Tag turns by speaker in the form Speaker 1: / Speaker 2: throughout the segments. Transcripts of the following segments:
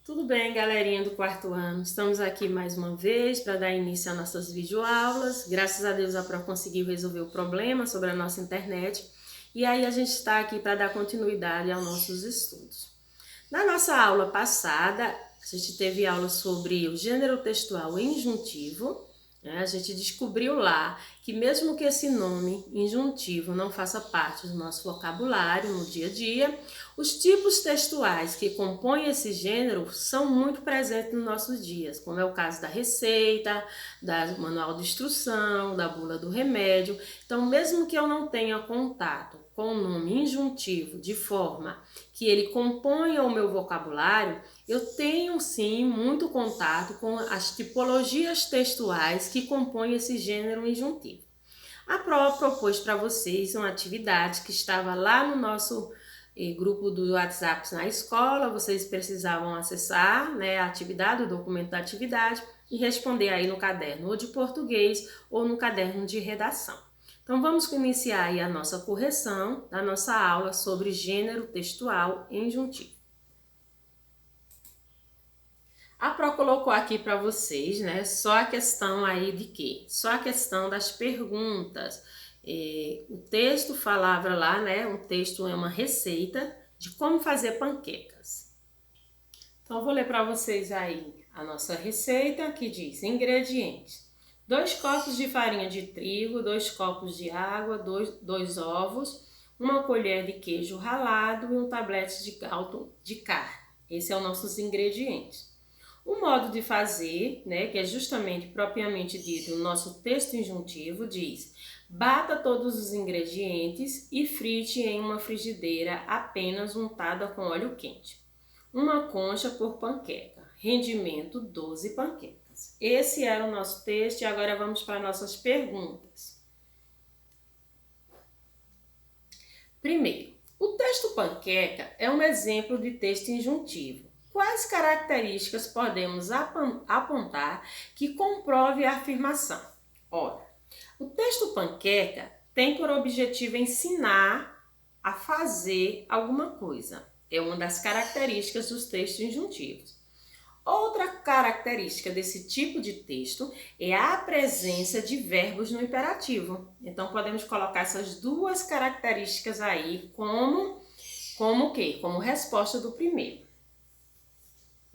Speaker 1: Tudo bem, galerinha do quarto ano? Estamos aqui mais uma vez para dar início às nossas videoaulas. Graças a Deus a Pro conseguiu resolver o problema sobre a nossa internet e aí a gente está aqui para dar continuidade aos nossos estudos. Na nossa aula passada, a gente teve aula sobre o gênero textual injuntivo. A gente descobriu lá que mesmo que esse nome injuntivo não faça parte do nosso vocabulário no dia a dia, os tipos textuais que compõem esse gênero são muito presentes nos nossos dias, como é o caso da receita, do manual de instrução, da bula do remédio. Então, mesmo que eu não tenha contato com o nome injuntivo de forma que ele componha o meu vocabulário, eu tenho sim muito contato com as tipologias textuais que compõem esse gênero injuntivo. A Pro propôs para vocês uma atividade que estava lá no nosso grupo do WhatsApp na escola. Vocês precisavam acessar, a atividade, o documento da atividade e responder aí no caderno ou de português ou no caderno de redação. Então vamos iniciar aí a nossa correção da nossa aula sobre gênero textual injuntivo. A Pro colocou aqui para vocês, só a questão aí de quê? Só a questão das perguntas. O texto falava lá, um texto é uma receita de como fazer panquecas. Então, eu vou ler para vocês aí a nossa receita, que diz: ingredientes: 2 copos de farinha de trigo, 2 copos de água, 2 ovos, 1 colher de queijo ralado e um tablete de caldo de carne. Esse é os nossos ingredientes. O modo de fazer, que é justamente propriamente dito no nosso texto injuntivo, diz: bata todos os ingredientes e frite em uma frigideira apenas untada com óleo quente. 1 concha por panqueca. Rendimento 12 panquecas. Esse era o nosso texto e agora vamos para nossas perguntas. Primeiro, o texto panqueca é um exemplo de texto injuntivo. Quais características podemos apontar que comprove a afirmação? Ora, o texto panqueca tem por objetivo ensinar a fazer alguma coisa. É uma das características dos textos injuntivos. Outra característica desse tipo de texto é a presença de verbos no imperativo. Então, podemos colocar essas duas características aí como o quê? Como resposta do primeiro.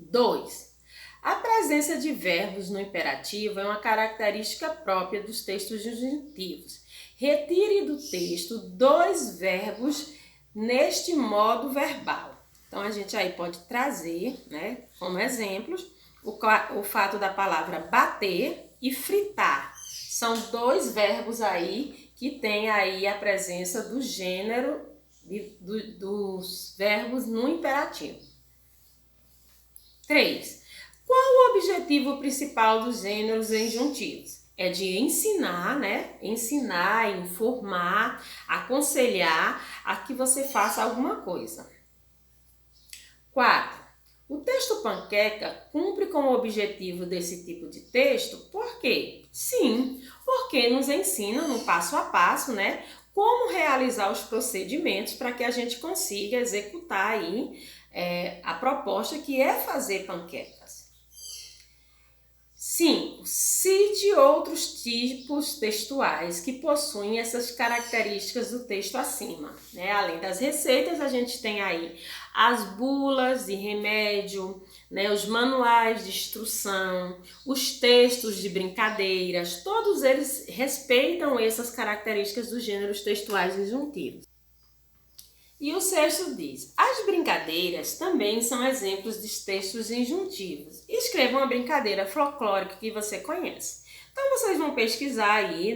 Speaker 1: 2. A presença de verbos no imperativo é uma característica própria dos textos injuntivos. Retire do texto 2 verbos neste modo verbal. Então, a gente aí pode trazer, como exemplos, o fato da palavra bater e fritar. São 2 verbos aí que tem aí a presença do gênero dos verbos no imperativo. 3. Qual o objetivo principal dos gêneros injuntivos? É de ensinar, ensinar, informar, aconselhar a que você faça alguma coisa. 4. O texto panqueca cumpre com o objetivo desse tipo de texto, por quê? Sim, porque nos ensina no passo a passo, como realizar os procedimentos para que a gente consiga executar aí a proposta que é fazer panquecas. 5. Cite outros tipos textuais que possuem essas características do texto acima. Além das receitas, a gente tem aí as bulas de remédio, os manuais de instrução, os textos de brincadeiras, todos eles respeitam essas características dos gêneros textuais injuntivos. E o 6º diz: as brincadeiras também são exemplos de textos injuntivos. Escreva uma brincadeira folclórica que você conhece. Então, vocês vão pesquisar aí,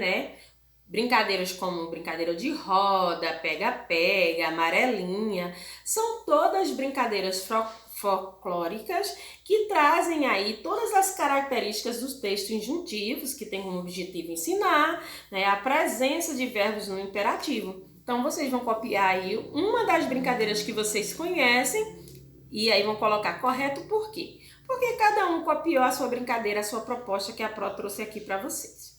Speaker 1: brincadeiras como brincadeira de roda, pega-pega, amarelinha. São todas brincadeiras folclóricas que trazem aí todas as características dos textos injuntivos, que tem como objetivo ensinar, a presença de verbos no imperativo. Então, vocês vão copiar aí uma das brincadeiras que vocês conhecem e aí vão colocar correto por quê? Porque cada um copiou a sua brincadeira, a sua proposta que a Pro trouxe aqui para vocês.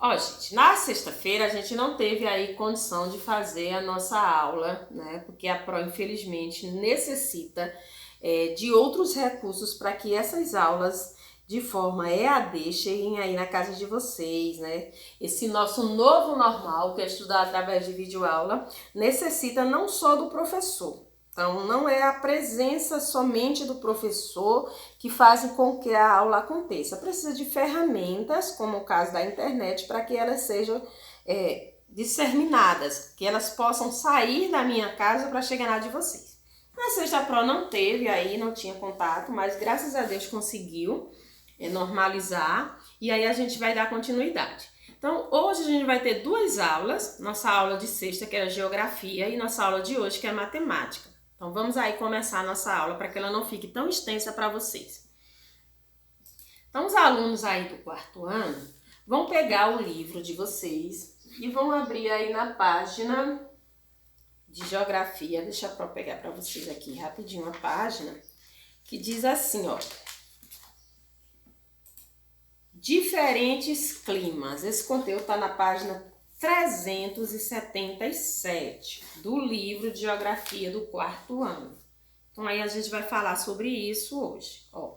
Speaker 1: Gente, na sexta-feira a gente não teve aí condição de fazer a nossa aula, porque a Pro, infelizmente, necessita de outros recursos para que essas aulas de forma EAD cheguem aí na casa de vocês, né? Esse nosso novo normal, que é estudar através de videoaula, necessita não só do professor. Então, não é a presença somente do professor que faz com que a aula aconteça. Precisa de ferramentas, como o caso da internet, para que elas sejam disseminadas, que elas possam sair da minha casa para chegar na de vocês. A Sexta Pro não teve aí, não tinha contato, mas graças a Deus conseguiu normalizar e aí a gente vai dar continuidade. Então, hoje a gente vai ter duas aulas, nossa aula de sexta, que era geografia, e nossa aula de hoje, que é matemática. Então, vamos aí começar a nossa aula para que ela não fique tão extensa para vocês. Então, os alunos aí do quarto ano vão pegar o livro de vocês e vão abrir aí na página de geografia. Deixa eu pegar para vocês aqui rapidinho a página, que diz assim, ó. Diferentes climas. Esse conteúdo está na página 377 do livro de Geografia do quarto ano. Então aí a gente vai falar sobre isso hoje. Ó,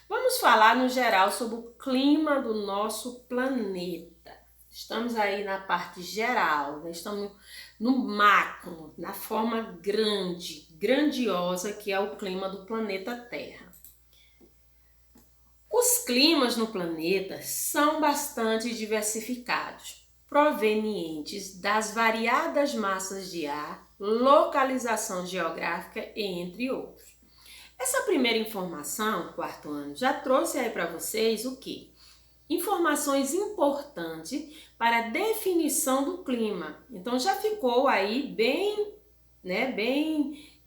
Speaker 1: vamos falar no geral sobre o clima do nosso planeta. Estamos aí na parte geral, né? Estamos no macro, na forma grandiosa que é o clima do planeta Terra. Os climas no planeta são bastante diversificados, provenientes das variadas massas de ar, localização geográfica, entre outros. Essa primeira informação, quarto ano, já trouxe aí para vocês o quê? Informações importantes para a definição do clima. Então já ficou aí bem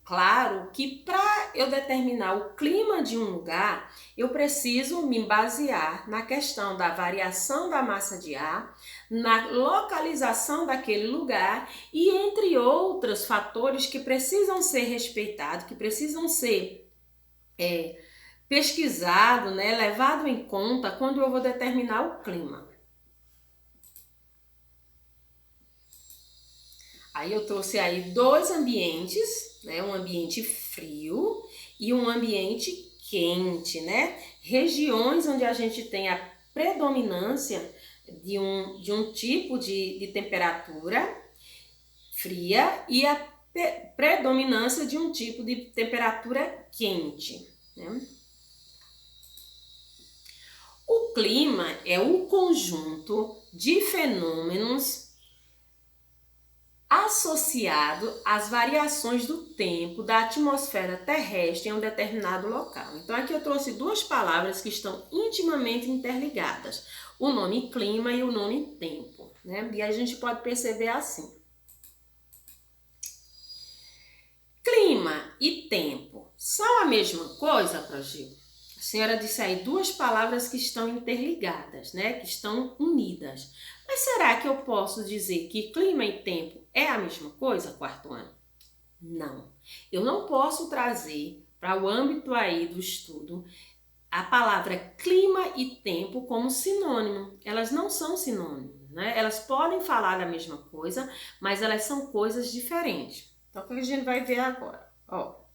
Speaker 1: claro que para eu determinar o clima de um lugar, eu preciso me basear na questão da variação da massa de ar, na localização daquele lugar e entre outros fatores que precisam ser respeitados, que precisam ser pesquisados, né, levado em conta quando eu vou determinar o clima. Aí eu trouxe aí dois ambientes, né? Um ambiente frio e um ambiente quente, né? Regiões onde a gente tem a predominância de um tipo de temperatura fria e a predominância de um tipo de temperatura quente, né? O clima é o conjunto de fenômenos associado às variações do tempo da atmosfera terrestre em um determinado local. Então aqui eu trouxe duas palavras que estão intimamente interligadas, o nome clima e o nome tempo, né? E a gente pode perceber assim. Clima e tempo são a mesma coisa, Progil? A senhora disse aí duas palavras que estão interligadas, né? Que estão unidas. Mas será que eu posso dizer que clima e tempo é a mesma coisa, quarto ano? Não. Eu não posso trazer para o âmbito aí do estudo a palavra clima e tempo como sinônimo. Elas não são sinônimos, né? Elas podem falar da mesma coisa, mas elas são coisas diferentes. Então, o que a gente vai ver agora? Ó.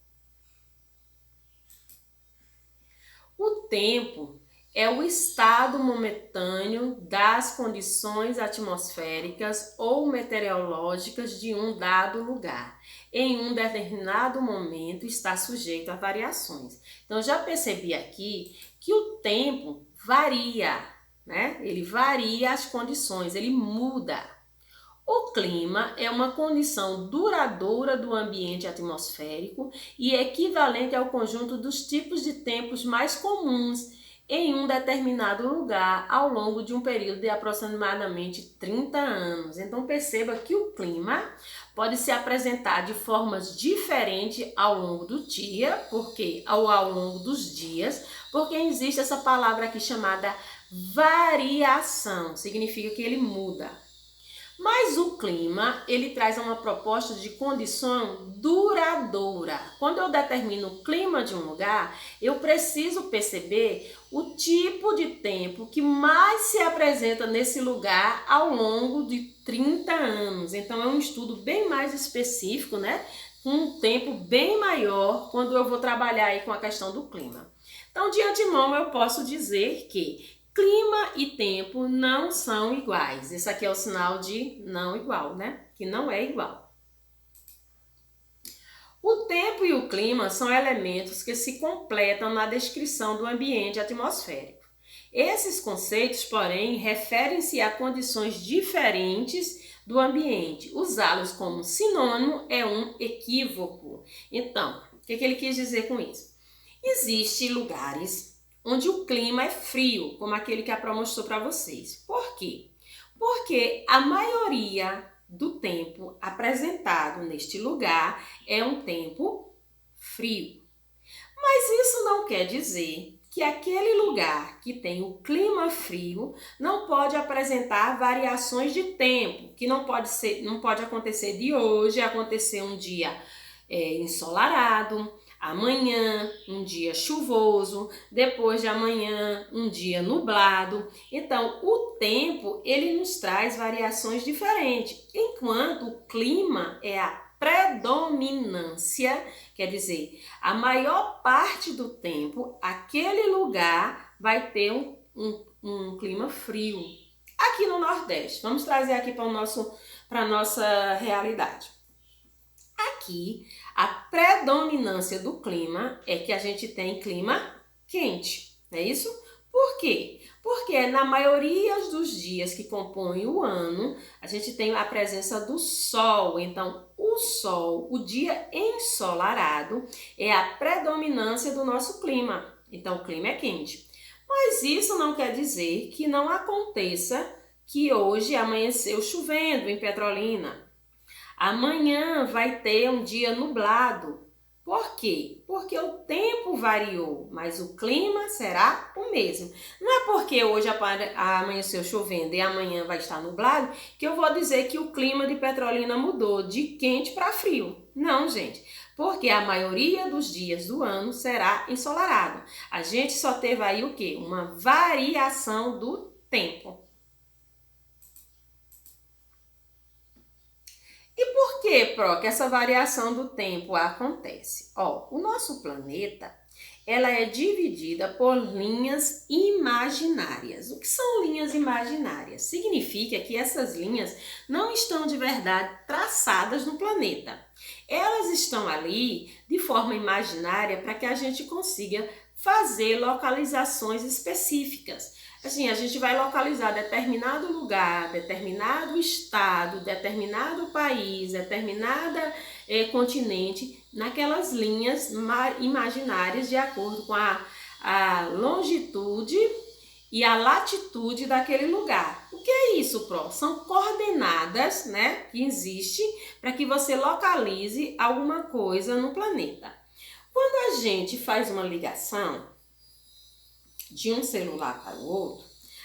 Speaker 1: O tempo é o estado momentâneo das condições atmosféricas ou meteorológicas de um dado lugar. Em um determinado momento está sujeito a variações. Então, já percebi aqui que o tempo varia, né? Ele varia as condições, ele muda. O clima é uma condição duradoura do ambiente atmosférico e equivalente ao conjunto dos tipos de tempos mais comuns em um determinado lugar ao longo de um período de aproximadamente 30 anos. Então perceba que o clima pode se apresentar de formas diferentes ao longo do dia, ao longo dos dias, porque existe essa palavra aqui chamada variação, significa que ele muda. Mas o clima, ele traz uma proposta de condição duradoura. Quando eu determino o clima de um lugar, eu preciso perceber o tipo de tempo que mais se apresenta nesse lugar ao longo de 30 anos. Então é um estudo bem mais específico, né? um tempo bem maior quando eu vou trabalhar aí com a questão do clima. Então, de antemão, eu posso dizer que clima e tempo não são iguais. Esse aqui é o sinal de não igual, né? Que não é igual. O tempo e o clima são elementos que se completam na descrição do ambiente atmosférico. Esses conceitos, porém, referem-se a condições diferentes do ambiente. Usá-los como sinônimo é um equívoco. Então, o que ele quis dizer com isso? Existem lugares onde o clima é frio, como aquele que a Pro mostrou para vocês. Por quê? Porque a maioria do tempo apresentado neste lugar é um tempo frio. Mas isso não quer dizer que aquele lugar que tem o clima frio não pode apresentar variações de tempo, que não pode acontecer de hoje, acontecer um dia ensolarado, amanhã um dia chuvoso, depois de amanhã um dia nublado. Então, o tempo ele nos traz variações diferentes, enquanto o clima é a predominância, quer dizer, a maior parte do tempo, aquele lugar vai ter um clima frio. Aqui no Nordeste, vamos trazer aqui para a nossa realidade. Aqui, a predominância do clima é que a gente tem clima quente, não é isso? Por quê? Porque na maioria dos dias que compõem o ano, a gente tem a presença do sol. Então, o sol, o dia ensolarado, é a predominância do nosso clima. Então, o clima é quente. Mas isso não quer dizer que não aconteça que hoje amanheceu chovendo em Petrolina. Amanhã vai ter um dia nublado. Por quê? Porque o tempo variou, mas o clima será o mesmo. Não é porque hoje amanheceu chovendo e amanhã vai estar nublado que eu vou dizer que o clima de Petrolina mudou de quente para frio. Não, gente. Porque a maioria dos dias do ano será ensolarado. A gente só teve aí o quê? Uma variação do tempo. E por que, Pro, que essa variação do tempo acontece? O nosso planeta, ela é dividida por linhas imaginárias. O que são linhas imaginárias? Significa que essas linhas não estão de verdade traçadas no planeta. Elas estão ali de forma imaginária para que a gente consiga fazer localizações específicas. Assim, a gente vai localizar determinado lugar, determinado estado, determinado país, determinada continente naquelas linhas imaginárias de acordo com a longitude e a latitude daquele lugar. O que é isso, Pro? São coordenadas, né, que existem para que você localize alguma coisa no planeta. Quando a gente faz uma ligação de um celular para o outro,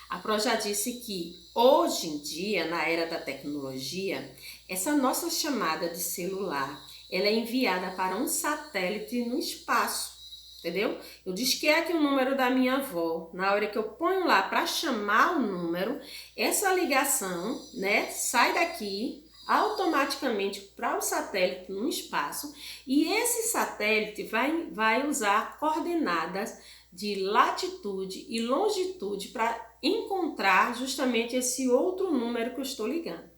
Speaker 1: a Pro já disse que hoje em dia, na era da tecnologia, essa nossa chamada de celular, ela é enviada para um satélite no espaço, entendeu? Eu disquei aqui o número da minha avó, na hora que eu ponho lá para chamar o número, essa ligação, né, sai daqui automaticamente para o satélite no espaço e esse satélite vai usar coordenadas de latitude e longitude para encontrar justamente esse outro número que eu estou ligando.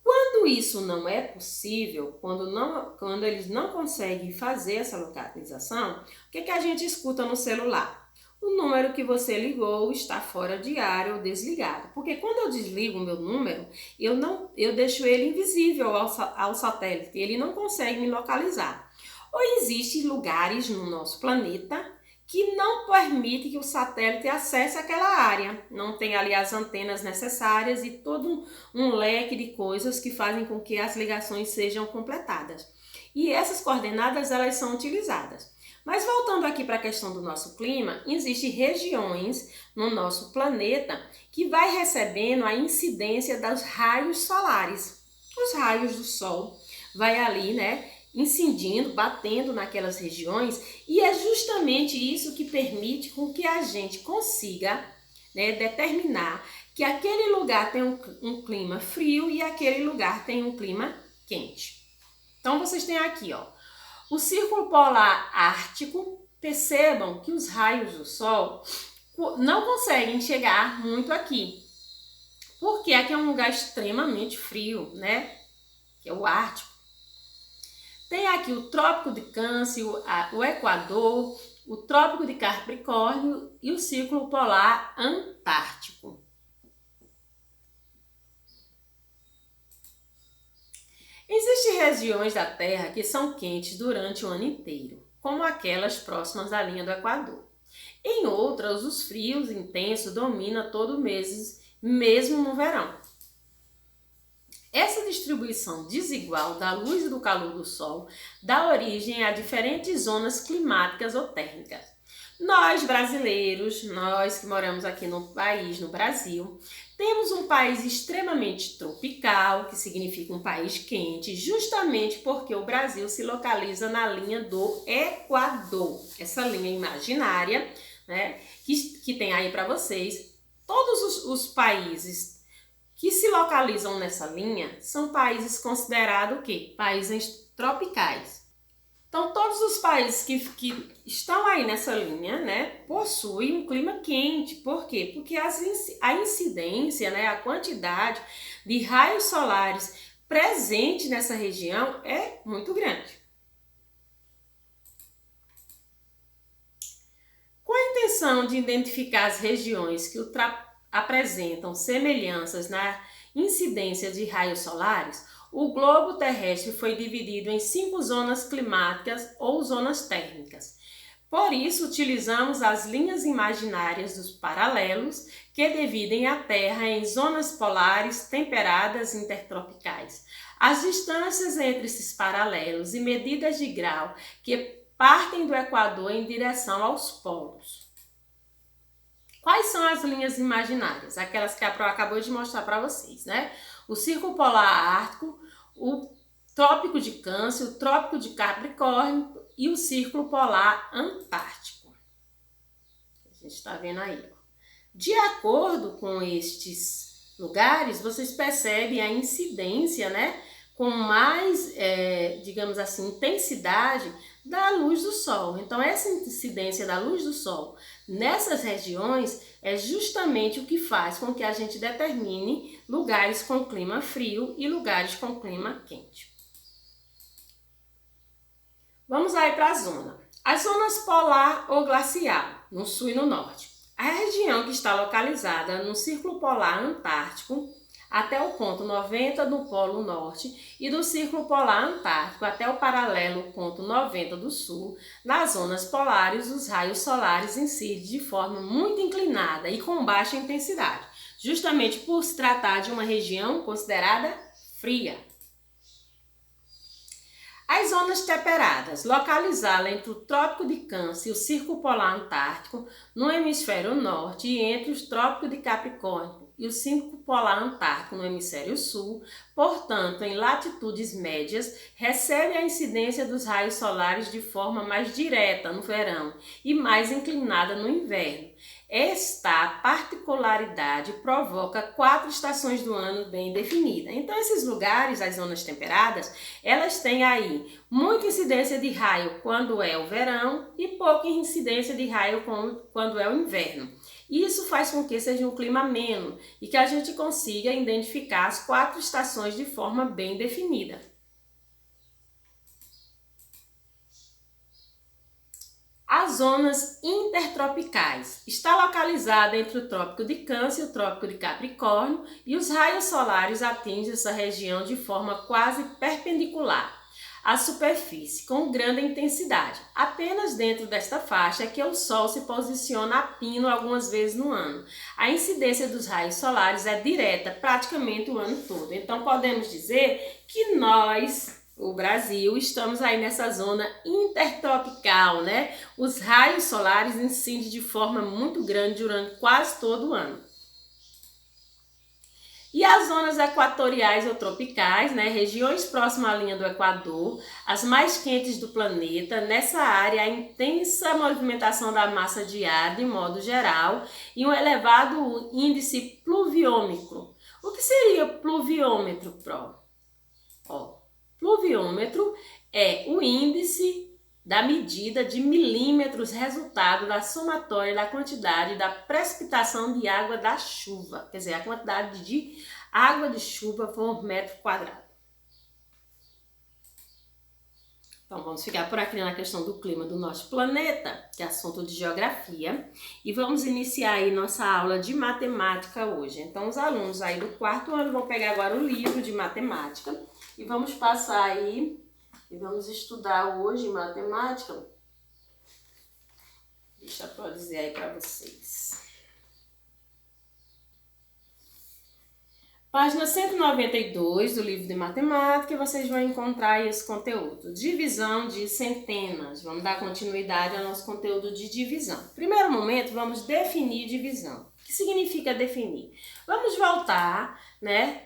Speaker 1: Quando isso não é possível, quando eles não conseguem fazer essa localização, o que a gente escuta no celular? O número que você ligou está fora de área ou desligado. Porque quando eu desligo o meu número, eu deixo ele invisível ao satélite, ele não consegue me localizar. Ou existem lugares no nosso planeta que não permite que o satélite acesse aquela área. Não tem ali as antenas necessárias e todo um leque de coisas que fazem com que as ligações sejam completadas. E essas coordenadas, elas são utilizadas. Mas voltando aqui para a questão do nosso clima, existem regiões no nosso planeta que vai recebendo a incidência dos raios solares. Os raios do sol vai ali, né, incidindo, batendo naquelas regiões, e é justamente isso que permite com que a gente consiga, né, determinar que aquele lugar tem um clima frio e aquele lugar tem um clima quente. Então vocês têm aqui, ó, o Círculo Polar Ártico. Percebam que os raios do Sol não conseguem chegar muito aqui, porque aqui é um lugar extremamente frio, né? Que é o Ártico. Tem aqui o Trópico de Câncer, o Equador, o Trópico de Capricórnio e o Círculo Polar Antártico. Existem regiões da Terra que são quentes durante o ano inteiro, como aquelas próximas à linha do Equador. Em outras, os frios intensos dominam todo o mês, mesmo no verão. Essa distribuição desigual da luz e do calor do Sol dá origem a diferentes zonas climáticas ou térmicas. Nós brasileiros, nós que moramos aqui no país, no Brasil, temos um país extremamente tropical, que significa um país quente, justamente porque o Brasil se localiza na linha do Equador. Essa linha imaginária, né, que tem aí para vocês. Todos os países que se localizam nessa linha são países considerados o quê? Países tropicais. Então, todos os países que estão aí nessa linha, né, possuem um clima quente. Por quê? Porque a incidência, né, a quantidade de raios solares presente nessa região é muito grande. Com a intenção de identificar as regiões que apresentam semelhanças na incidência de raios solares, o globo terrestre foi dividido em 5 zonas climáticas ou zonas térmicas. Por isso, utilizamos as linhas imaginárias dos paralelos que dividem a Terra em zonas polares temperadas intertropicais. As distâncias entre esses paralelos e medidas de grau que partem do Equador em direção aos polos. Quais são as linhas imaginárias? Aquelas que a Pro acabou de mostrar para vocês, né? O Círculo Polar Ártico, o Trópico de Câncer, o Trópico de Capricórnio e o Círculo Polar Antártico. A gente está vendo aí, ó. De acordo com estes lugares, vocês percebem a incidência, né? Com mais, digamos assim, intensidade da luz do Sol. Então, essa incidência da luz do Sol nessas regiões é justamente o que faz com que a gente determine lugares com clima frio e lugares com clima quente. Vamos aí para a zona. As zonas polar ou glacial, no sul e no norte. A região que está localizada no Círculo Polar Antártico até o ponto 90 do Polo Norte e do Círculo Polar Antártico até o paralelo ponto 90 do Sul, nas zonas polares os raios solares incidem de forma muito inclinada e com baixa intensidade, justamente por se tratar de uma região considerada fria. As zonas temperadas, localizadas entre o Trópico de Câncer e o Círculo Polar Antártico, no hemisfério norte, e entre os Trópicos de Capricórnio e o Círculo Polar Antártico, no hemisfério sul, portanto, em latitudes médias, recebe a incidência dos raios solares de forma mais direta no verão e mais inclinada no inverno. Esta particularidade provoca 4 estações do ano bem definidas. Então, esses lugares, as zonas temperadas, elas têm aí muita incidência de raio quando é o verão e pouca incidência de raio quando é o inverno. Isso faz com que seja um clima ameno e que a gente consiga identificar as 4 estações de forma bem definida. As zonas intertropicais. Está localizada entre o Trópico de Câncer e o Trópico de Capricórnio e os raios solares atingem essa região de forma quase perpendicular à superfície, com grande intensidade. Apenas dentro desta faixa é que o Sol se posiciona a pino algumas vezes no ano. A incidência dos raios solares é direta praticamente o ano todo. Então podemos dizer que nós, o Brasil, estamos aí nessa zona intertropical, né? Os raios solares incidem de forma muito grande durante quase todo o ano. E as zonas equatoriais ou tropicais, né? Regiões próximas à linha do Equador, as mais quentes do planeta. Nessa área, há intensa movimentação da massa de ar, de modo geral, e um elevado índice pluviômetro. O que seria pluviômetro, Pro? Ó, Pluviômetro é o índice da medida de milímetros resultado da somatória da quantidade da precipitação de água da chuva, quer dizer, a quantidade de água de chuva por metro quadrado. Então, vamos ficar por aqui na questão do clima do nosso planeta, que é assunto de geografia, e vamos iniciar aí nossa aula de matemática hoje. Então, os alunos aí do 4º ano vão pegar agora o livro de matemática e vamos passar aí e vamos estudar hoje matemática. Deixa eu dizer aí para vocês. Página 192 do livro de matemática, vocês vão encontrar esse conteúdo. Divisão de centenas. Vamos dar continuidade ao nosso conteúdo de divisão. Primeiro momento, vamos definir divisão. O que significa definir? Vamos voltar,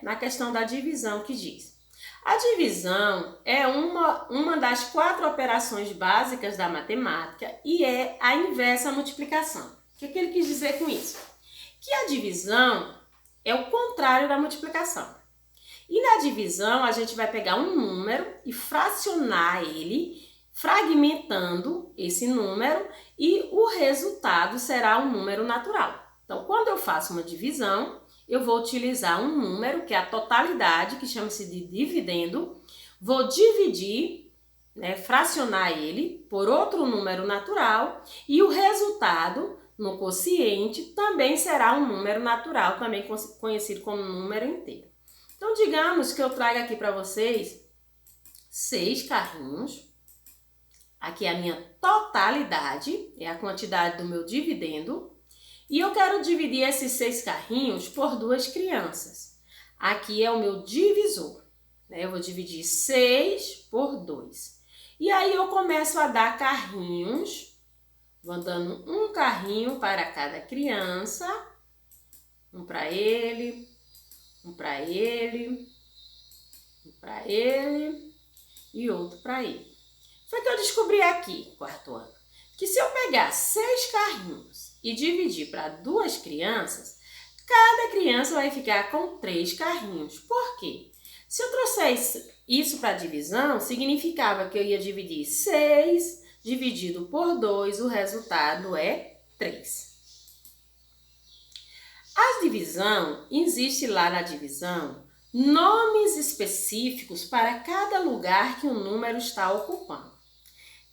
Speaker 1: na questão da divisão que diz. A divisão é uma das 4 operações básicas da matemática e é a inversa multiplicação. O que ele quis dizer com isso? Que a divisão é o contrário da multiplicação. E na divisão, a gente vai pegar um número e fracionar ele, fragmentando esse número, e o resultado será um número natural. Então, quando eu faço uma divisão, eu vou utilizar um número, que é a totalidade, que chama-se de dividendo, vou dividir, fracionar ele por outro número natural, e o resultado no quociente também será um número natural, também conhecido como número inteiro. Então, digamos que eu trago aqui para vocês 6 carrinhos. Aqui é a minha totalidade, é a quantidade do meu dividendo. E eu quero dividir esses 6 carrinhos por 2 crianças. Aqui é o meu divisor. Eu vou dividir 6 por 2. E aí eu começo a dar carrinhos. Vou dando um carrinho para cada criança, um para ele, um para ele, um para ele e outro para ele. Foi que eu descobri aqui, 4º ano, que se eu pegar 6 carrinhos e dividir para 2 crianças, cada criança vai ficar com 3 carrinhos. Por quê? Se eu trouxesse isso para divisão, significava que eu ia dividir 6 dividido por 2, o resultado é 3. A divisão, existe lá na divisão nomes específicos para cada lugar que o número está ocupando.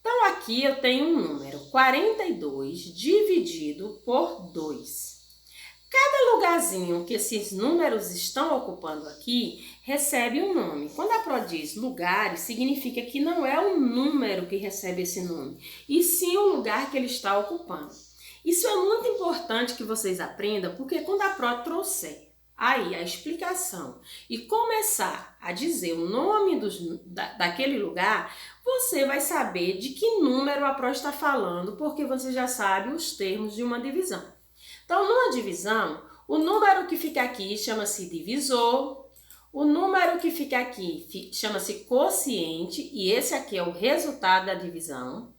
Speaker 1: Então, aqui eu tenho um número, 42 dividido por 2. Cada lugarzinho que esses números estão ocupando aqui recebe um nome. Quando a Pro diz lugares, significa que não é o número que recebe esse nome, e sim o lugar que ele está ocupando. Isso é muito importante que vocês aprendam, porque quando a Pro trouxer aí a explicação e começar a dizer o nome daquele lugar, você vai saber de que número a Pro está falando, porque você já sabe os termos de uma divisão. Então, numa divisão, o número que fica aqui chama-se divisor, o número que fica aqui chama-se quociente, e esse aqui é o resultado da divisão.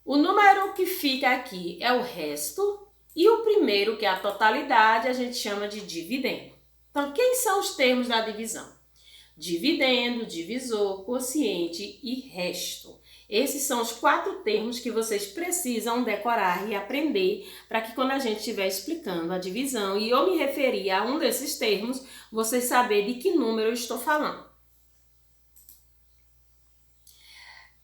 Speaker 1: O número que fica aqui é o resto, e o primeiro, que é a totalidade, a gente chama de dividendo. Então, quem são os termos da divisão? Dividendo, divisor, quociente e resto. Esses são os 4 termos que vocês precisam decorar e aprender para que quando a gente estiver explicando a divisão e eu me referir a um desses termos, vocês saberem de que número eu estou falando.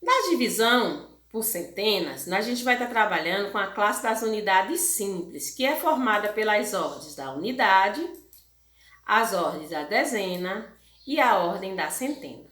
Speaker 1: Na divisão por centenas, a gente vai estar trabalhando com a classe das unidades simples, que é formada pelas ordens da unidade, as ordens da dezena e a ordem da centena.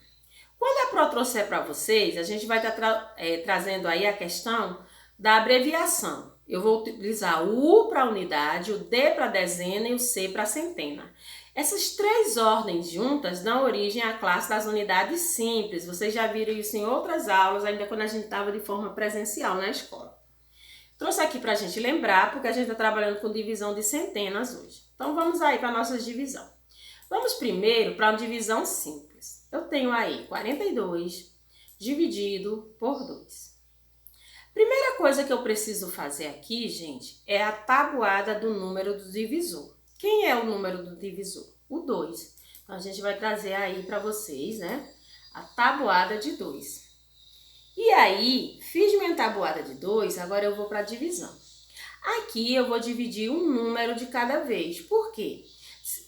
Speaker 1: Quando a Pro trouxer para vocês, a gente vai estar trazendo aí a questão da abreviação. Eu vou utilizar o U para a unidade, o D para a dezena e o C para a centena. Essas 3 ordens juntas dão origem à classe das unidades simples. Vocês já viram isso em outras aulas, ainda quando a gente estava de forma presencial na escola. Trouxe aqui para a gente lembrar, porque a gente está trabalhando com divisão de centenas hoje. Então, vamos aí para a nossa divisão. Vamos primeiro para uma divisão simples. Eu tenho aí 42 dividido por 2. Primeira coisa que eu preciso fazer aqui, gente, é a tabuada do número do divisor. Quem é o número do divisor? O 2. Então, a gente vai trazer aí para vocês, a tabuada de 2. E aí, fiz minha tabuada de 2, agora eu vou para a divisão. Aqui eu vou dividir um número de cada vez. Por quê?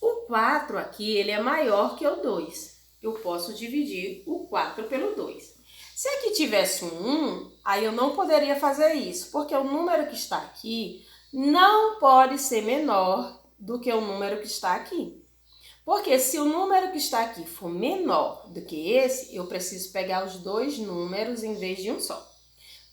Speaker 1: O 4 aqui, ele é maior que o 2. Eu posso dividir o 4 pelo 2. Se aqui tivesse um 1, aí eu não poderia fazer isso, porque o número que está aqui não pode ser menor do que o número que está aqui. Porque se o número que está aqui for menor do que esse, eu preciso pegar os dois números em vez de um só.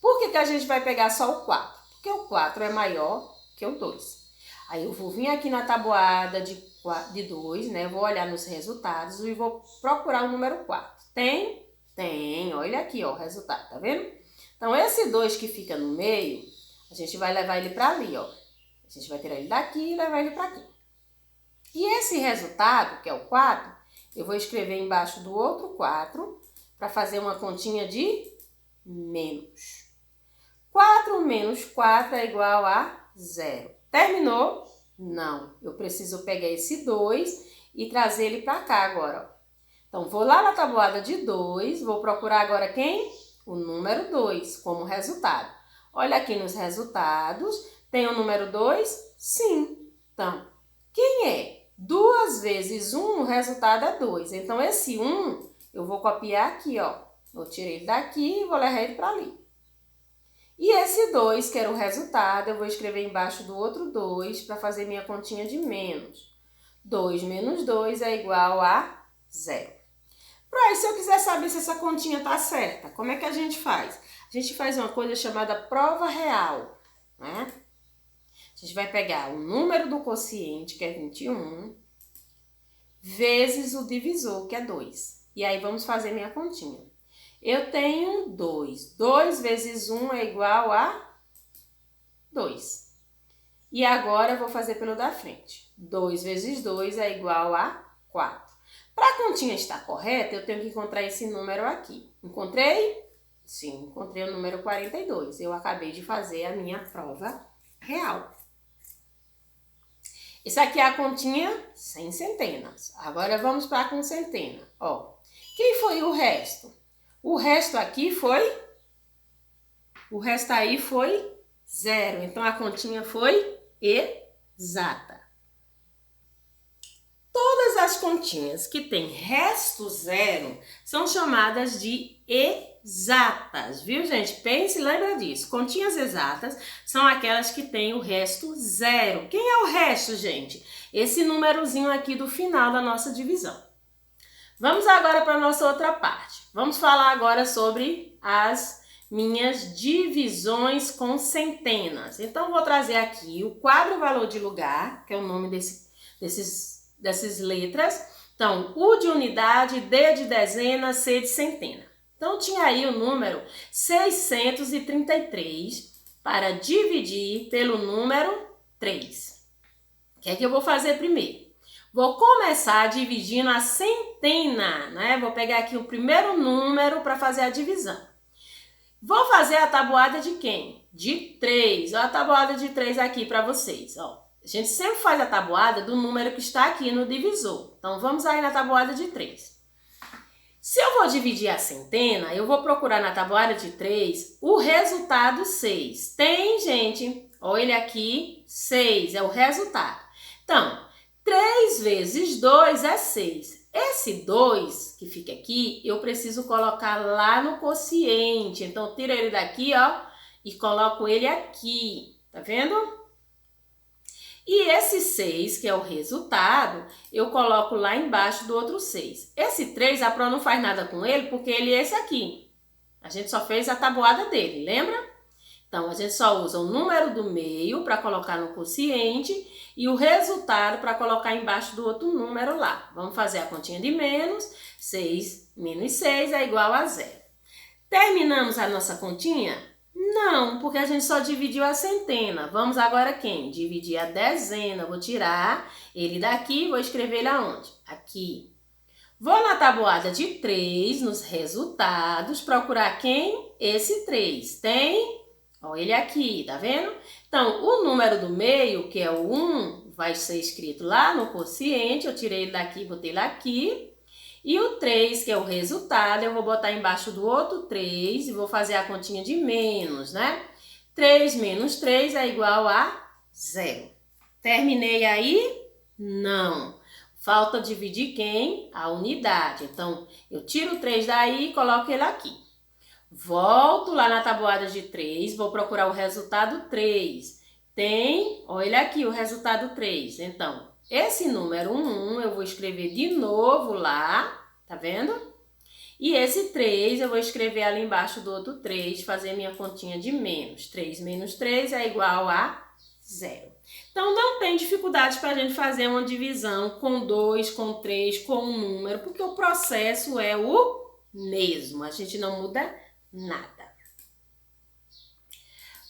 Speaker 1: Por que a gente vai pegar só o 4? Porque o 4 é maior que o 2. Aí eu vou vir aqui na tabuada de 2, né? Vou olhar nos resultados e vou procurar o número 4. Tem? Tem. Olha aqui, ó, o resultado, tá vendo? Então, esse 2 que fica no meio, a gente vai levar ele para ali, ó. A gente vai tirar ele daqui e levar ele para aqui. E esse resultado, que é o 4, eu vou escrever embaixo do outro 4 para fazer uma continha de menos. 4 menos 4 é igual a 0. Terminou? Não. Eu preciso pegar esse 2 e trazer ele para cá agora, ó. Então, vou lá na tabuada de 2, vou procurar agora quem? O número 2 como resultado. Olha aqui nos resultados, tem o número 2? Sim. Então, quem é? 2 vezes 1, o resultado é 2. Então, esse 1 eu vou copiar aqui, ó. Eu tirei ele daqui e vou levar ele para ali. E esse 2, que era o resultado, eu vou escrever embaixo do outro 2 para fazer minha continha de menos. 2 menos 2 é igual a 0. Aí, se eu quiser saber se essa continha está certa, como é que a gente faz? A gente faz uma coisa chamada prova real, né? A gente vai pegar o número do quociente, que é 21, vezes o divisor, que é 2. E aí, vamos fazer minha continha. Eu tenho 2. 2 vezes 1 é igual a 2. E agora, eu vou fazer pelo da frente. 2 vezes 2 é igual a 4. Para a continha estar correta, eu tenho que encontrar esse número aqui. Encontrei? Sim, encontrei o número 42. Eu acabei de fazer a minha prova real. Esse aqui é a continha sem centenas. Agora vamos para a com centena. Ó, quem foi o resto? O resto aqui foi? O resto aí foi 0. Então a continha foi exata. Todas as continhas que têm resto 0 são chamadas de exatas, viu, gente? Pense e lembra disso. Continhas exatas são aquelas que têm o resto 0. Quem é o resto, gente? Esse númerozinho aqui do final da nossa divisão. Vamos agora para a nossa outra parte. Vamos falar agora sobre as minhas divisões com centenas. Então, vou trazer aqui o quadro valor de lugar, que é o nome dessas letras. Então, U de unidade, D de dezena, C de centena. Então, tinha aí o número 633 para dividir pelo número 3. O que é que eu vou fazer primeiro? Vou começar dividindo a centena, né? Vou pegar aqui o primeiro número para fazer a divisão. Vou fazer a tabuada de quem? De 3. Olha a tabuada de 3 aqui para vocês, ó. A gente sempre faz a tabuada do número que está aqui no divisor. Então, vamos aí na tabuada de 3. Se eu vou dividir a centena, eu vou procurar na tabuada de 3 o resultado 6. Tem, gente? Olha ele aqui, 6 é o resultado. Então, 3 vezes 2 é 6. Esse 2 que fica aqui, eu preciso colocar lá no quociente. Então, eu tiro ele daqui, ó, e coloco ele aqui. Tá vendo? E esse 6, que é o resultado, eu coloco lá embaixo do outro 6. Esse 3, a Pro não faz nada com ele, porque ele é esse aqui. A gente só fez a tabuada dele, lembra? Então, a gente só usa o número do meio para colocar no quociente e o resultado para colocar embaixo do outro número lá. Vamos fazer a continha de menos. 6 menos 6 é igual a 0. Terminamos a nossa continha? Não, porque a gente só dividiu a centena. Vamos agora quem? Dividir a dezena. Vou tirar ele daqui e vou escrever ele aonde? Aqui. Vou na tabuada de 3, nos resultados, procurar quem? Esse 3. Tem? Olha ele aqui, tá vendo? Então, o número do meio, que é o 1, vai ser escrito lá no quociente. Eu tirei ele daqui e botei ele aqui. E o 3, que é o resultado, eu vou botar embaixo do outro 3 e vou fazer a continha de menos, né? 3 menos 3 é igual a 0. Terminei aí? Não. Falta dividir quem? A unidade. Então, eu tiro o 3 daí e coloco ele aqui. Volto lá na tabuada de 3, vou procurar o resultado 3. Tem, olha aqui o resultado 3. Então, esse número 1 eu vou escrever de novo lá, tá vendo? E esse 3 eu vou escrever ali embaixo do outro 3, fazer minha continha de menos. 3 menos 3 é igual a 0. Então, não tem dificuldade para a gente fazer uma divisão com 2, com 3, com um número, porque o processo é o mesmo. A gente não muda nada.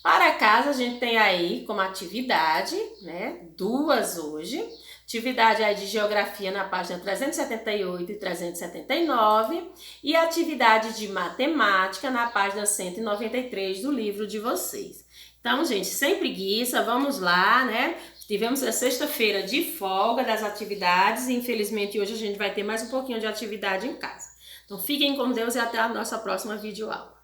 Speaker 1: Para casa, a gente tem aí como atividade, né? 2 hoje. Atividade aí de geografia na página 378 e 379. E atividade de matemática na página 193 do livro de vocês. Então, gente, sem preguiça, vamos lá, né? Tivemos a sexta-feira de folga das atividades e, infelizmente, hoje a gente vai ter mais um pouquinho de atividade em casa. Então, fiquem com Deus e até a nossa próxima videoaula.